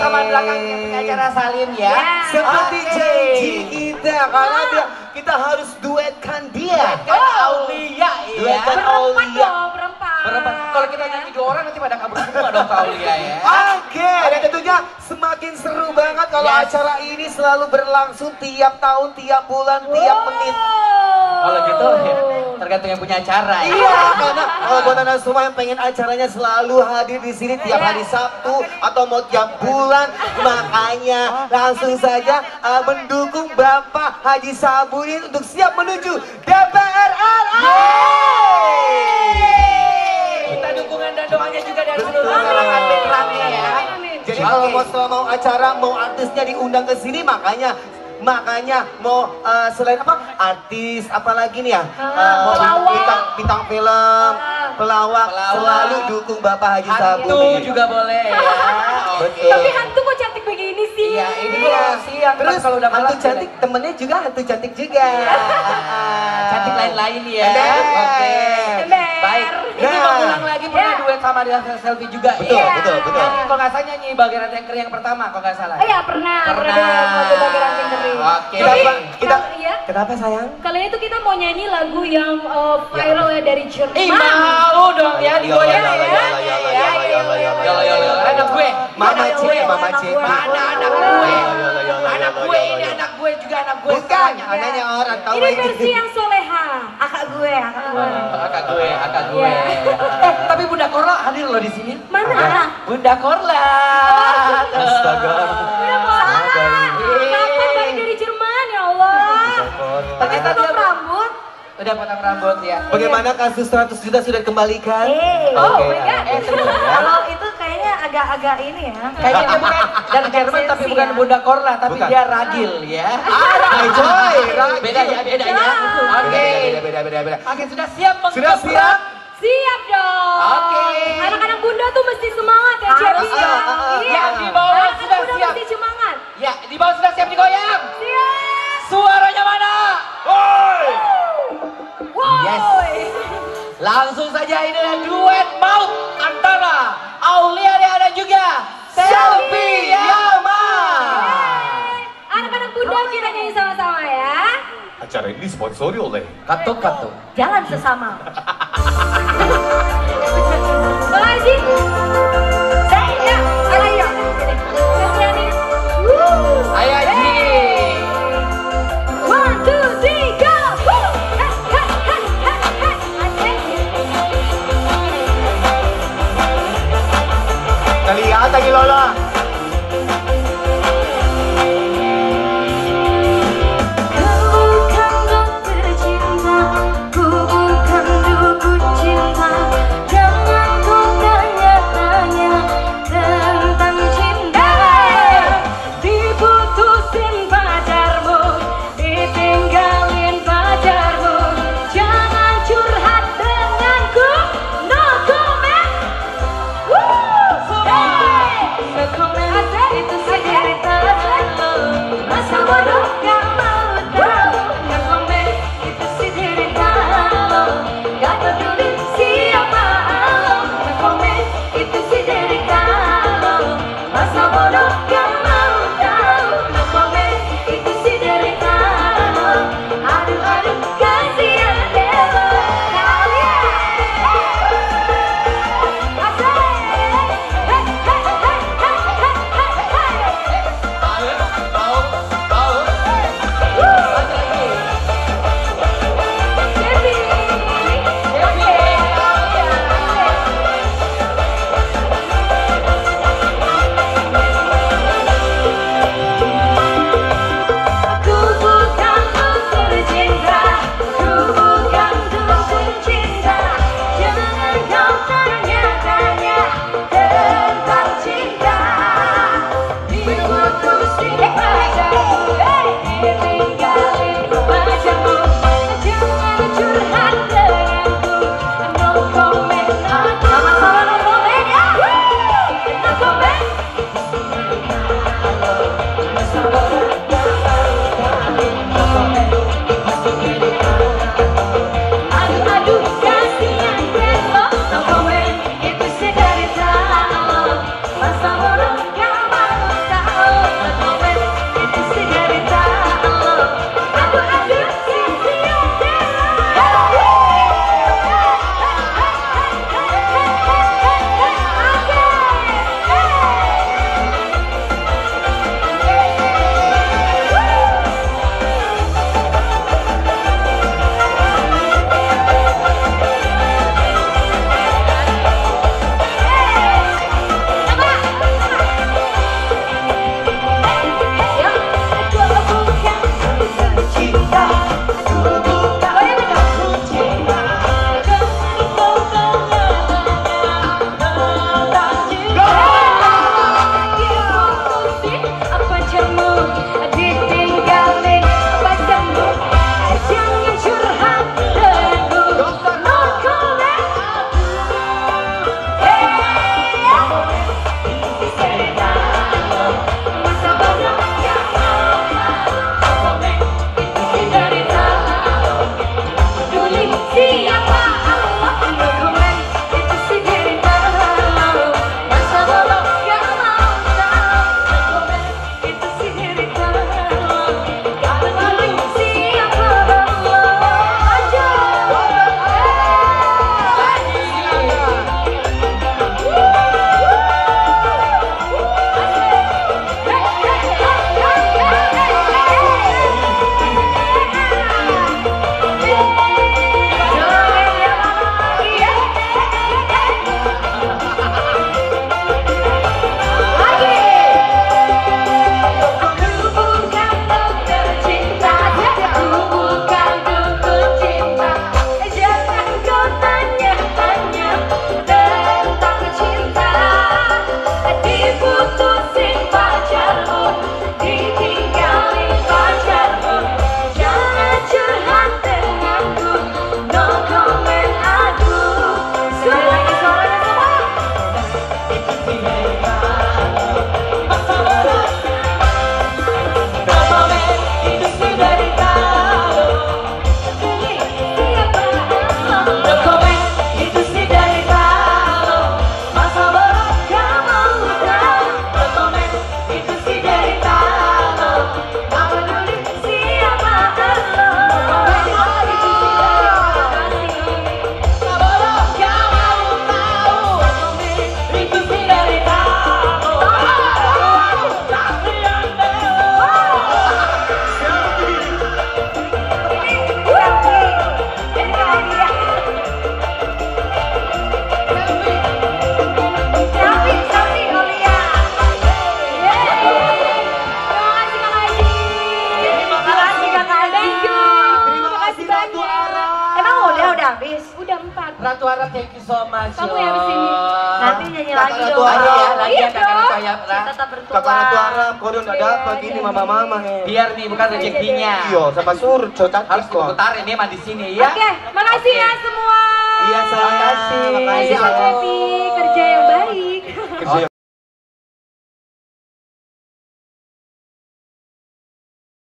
sama belakang pengacara Salim ya. Seperti janji kita, karena kita harus duetkan dia. Duetkan Aulia ya. Duetkan Aulia. Berempat. Kalau kita nyanyi 2 orang nanti pada kabur semua dong ke Aulia ya. Oke, dan tentunya semakin seru banget kalau acara ini selalu berlangsung tiap tahun, tiap bulan, tiap menit. Kalau gitu ya, tergantung yang punya acara ya. Iya, karena buat anda semua yang pengen acaranya selalu hadir di sini tiap hari Sabtu atau mau tiap bulan, makanya langsung saja mendukung Bapak Haji Sabudin untuk siap menuju DPR RI. Kita dukungan dan doanya juga dari seluruh masyarakat veterannya ya. Jadi kalau mau acara, mau artisnya diundang ke sini, makanya mau selain apa artis apalagi nih ya, bintang film, pelawak selalu dukung Bapak Haji Sabudin. Hantu juga boleh ya. Betul. Tapi hantu kok cantik begini sih? Iya, ini kalau siang terus kalau udah hantu malam cantik temennya juga hantu cantik juga. cantik lain-lain ya. Oke. Baik. Ini mau ulang lagi pernah duet sama dia selfie juga. Betul, betul. Nyanyi kalau nggak salah nyanyi Bagai Ranting Kering yang pertama kalau nggak salah. Oh iya pernah duet Bagai Ranting Kering. Oke. Kenapa sayang? Kali itu kita mau nyanyi lagu yang viral ya dari Jerman. Mau dong ya digoyang ya. Anak gue. Mama C. Mana anak gue? Anak gue ini anak gue juga anak gue. Bukan, anaknya orang tahu Ini versi yang soleha. Akak gue. Kakak gue. Tapi Bunda Korla hadir loh di sini. Mana? Bunda Korla. Astaga. Bunda Korla. Kapan balik dari Jerman ya Allah? Ternyata dia rambut. udah potong rambut ya. Bagaimana kasus 100 juta sudah dikembalikan? Oh my god. Kalau itu kayaknya agak ini ya. Kayaknya dia bukan dari Jerman tapi bukan Bunda Korla tapi dia Ragil ya. Joy. Beda ya. Oke. Beda. Oke, sudah siap Sudah siap? Siap dong. Oke. Anak-anak bunda tuh mesti semangat ya, Cepi. Iya, di bawah Anak-anak sudah bunda siap. mesti semangat. Ya, di bawah sudah siap digoyang. Siap. Suaranya mana? Woi. Yes. Langsung saja ini adalah duet maut antara Aulia dan juga Selfie Yama. Anak-anak bunda kita nyanyi sama-sama ya. Acara ini disponsori oleh Katuk. Jangan sesama. Haji. Saya, ayo. Ayo Haji. 1, 2, 3, go. Kita lihat lagi Lola. Ku bukan dokter cinta, ku bukan dukun cinta. Jangan kau tanya habis. Udah 4. Ratu Arab, thank you so much. Kamu yang kesini. Nanti nyanyi Kakak lagi Ratu dong. Arab. Lagi ya, lagi ya Iya kakak dong. Ratu Arab. Kita tetap bertuah. Kakak Ratu Arab, kau udah nggak dapat ini mama-mama Biar nih bukan rezekinya. Iya, sama surut, so cantik Harus kok. diputarin nih mah di sini ya. Oke, makasih ya semua. Iya, sayang. Makasih. Makasih. Makasih Mas Happy, kerja yang baik. Kerja